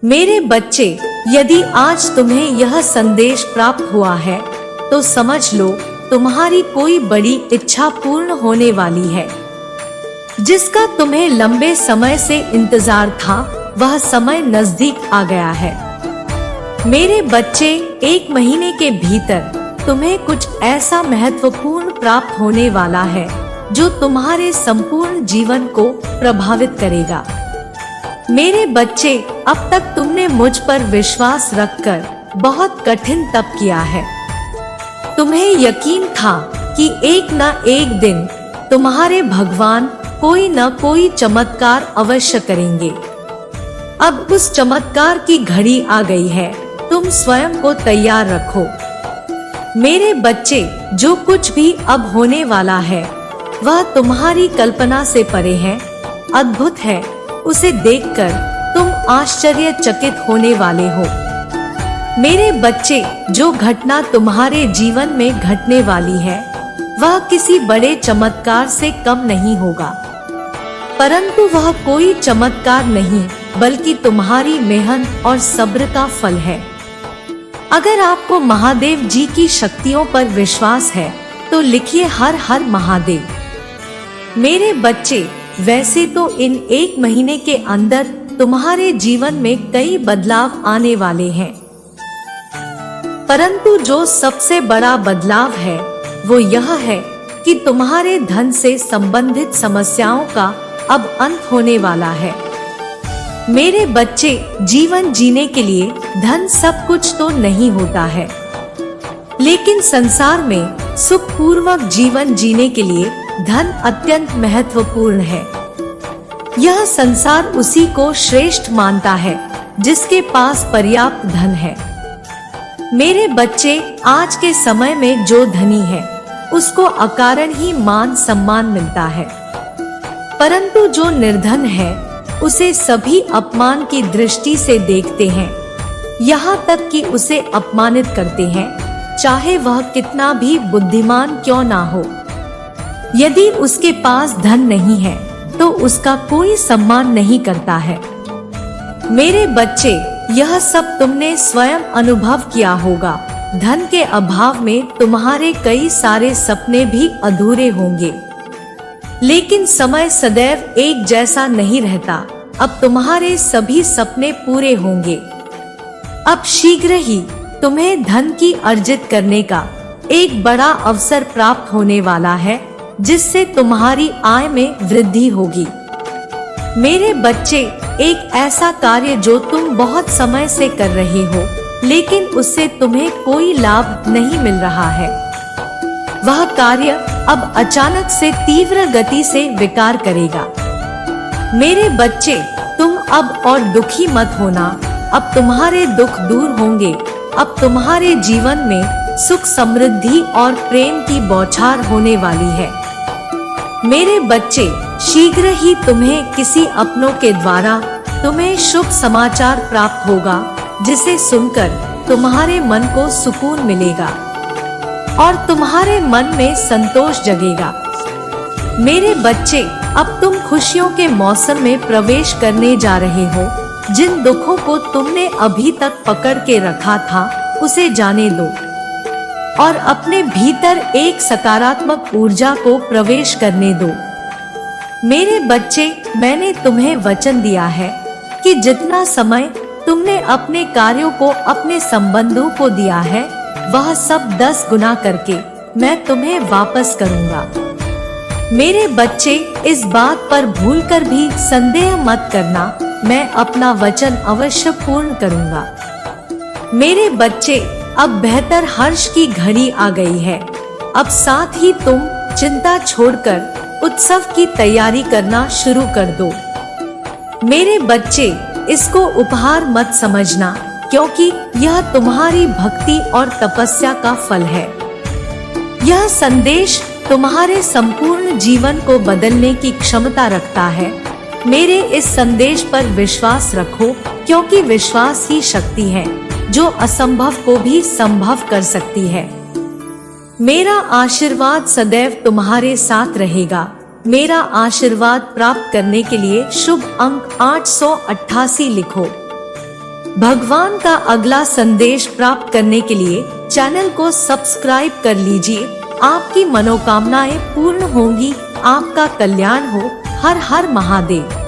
मेरे बच्चे, यदि आज तुम्हें यह संदेश प्राप्त हुआ है तो समझ लो तुम्हारी कोई बड़ी इच्छा पूर्ण होने वाली है। जिसका तुम्हें लंबे समय से इंतजार था, वह समय नजदीक आ गया है। मेरे बच्चे, 1 महीने के भीतर तुम्हें कुछ ऐसा महत्वपूर्ण प्राप्त होने वाला है जो तुम्हारे संपूर्ण जीवन को प्रभावित करेगा। मेरे बच्चे, अब तक तुमने मुझ पर विश्वास रखकर बहुत कठिन तप किया है। तुम्हें यकीन था कि एक न एक दिन तुम्हारे भगवान कोई न कोई चमत्कार अवश्य करेंगे। अब उस चमत्कार की घड़ी आ गई है, तुम स्वयं को तैयार रखो। मेरे बच्चे, जो कुछ भी अब होने वाला है वह तुम्हारी कल्पना से परे है, अद्भुत है। उसे देखकर तुम आश्चर्यचकित होने वाले हो। मेरे बच्चे, जो घटना तुम्हारे जीवन में घटने वाली है वह किसी बड़े चमत्कार से कम नहीं होगा, परंतु वह कोई चमत्कार नहीं बल्कि तुम्हारी मेहनत और सब्र का फल है। अगर आपको महादेव जी की शक्तियों पर विश्वास है तो लिखिए हर हर महादेव। मेरे बच्चे, वैसे तो इन 1 महीने के अंदर तुम्हारे जीवन में कई बदलाव आने वाले हैं, परंतु जो सबसे बड़ा बदलाव है वो यह है कि तुम्हारे धन से संबंधित समस्याओं का अब अंत होने वाला है। मेरे बच्चे, जीवन जीने के लिए धन सब कुछ तो नहीं होता है, लेकिन संसार में सुखपूर्वक जीवन जीने के लिए धन अत्यंत महत्वपूर्ण है। यह संसार उसी को श्रेष्ठ मानता है जिसके पास पर्याप्त धन है। मेरे बच्चे, आज के समय में जो धनी है उसको अकारण ही मान सम्मान मिलता है, परंतु जो निर्धन है उसे सभी अपमान की दृष्टि से देखते हैं, यहाँ तक कि उसे अपमानित करते हैं, चाहे वह कितना भी बुद्धिमान क्यों ना हो। यदि उसके पास धन नहीं है तो उसका कोई सम्मान नहीं करता है। मेरे बच्चे, यह सब तुमने स्वयं अनुभव किया होगा। धन के अभाव में तुम्हारे कई सारे सपने भी अधूरे होंगे, लेकिन समय सदैव एक जैसा नहीं रहता। अब तुम्हारे सभी सपने पूरे होंगे। अब शीघ्र ही तुम्हें धन की अर्जित करने का एक बड़ा अवसर प्राप्त होने वाला है, जिससे तुम्हारी आय में वृद्धि होगी। मेरे बच्चे, एक ऐसा कार्य जो तुम बहुत समय से कर रहे हो लेकिन उससे तुम्हें कोई लाभ नहीं मिल रहा है, वह कार्य अब अचानक से तीव्र गति से विकार करेगा। मेरे बच्चे, तुम अब और दुखी मत होना। अब तुम्हारे दुख दूर होंगे। अब तुम्हारे जीवन में सुख, समृद्धि और प्रेम की बौछार होने वाली है। मेरे बच्चे, शीघ्र ही तुम्हें किसी अपनों के द्वारा तुम्हें शुभ समाचार प्राप्त होगा, जिसे सुनकर तुम्हारे मन को सुकून मिलेगा और तुम्हारे मन में संतोष जगेगा। मेरे बच्चे, अब तुम खुशियों के मौसम में प्रवेश करने जा रहे हो। जिन दुखों को तुमने अभी तक पकड़ के रखा था उसे जाने दो और अपने भीतर एक सकारात्मक ऊर्जा को प्रवेश करने दो। मेरे बच्चे, मैंने तुम्हें वचन दिया है कि जितना समय तुमने अपने कार्यों को, अपने संबंधों को दिया है, वह सब 10 गुना करके मैं तुम्हें वापस करूंगा। मेरे बच्चे, इस बात पर भूलकर भी संदेह मत करना, मैं अपना वचन अवश्य पूर्ण करूंगा। मेरे बच्चे, अब बेहतर हर्ष की घड़ी आ गई है। अब साथ ही तुम चिंता छोड़कर उत्सव की तैयारी करना शुरू कर दो। मेरे बच्चे, इसको उपहार मत समझना, क्योंकि यह तुम्हारी भक्ति और तपस्या का फल है। यह संदेश तुम्हारे संपूर्ण जीवन को बदलने की क्षमता रखता है। मेरे इस संदेश पर विश्वास रखो, क्योंकि विश्वास ही शक्ति है जो असंभव को भी संभव कर सकती है। मेरा आशीर्वाद सदैव तुम्हारे साथ रहेगा। मेरा आशीर्वाद प्राप्त करने के लिए शुभ अंक 888 लिखो। भगवान का अगला संदेश प्राप्त करने के लिए चैनल को सब्सक्राइब कर लीजिए। आपकी मनोकामनाएं पूर्ण होंगी। आपका कल्याण हो। हर हर महादेव।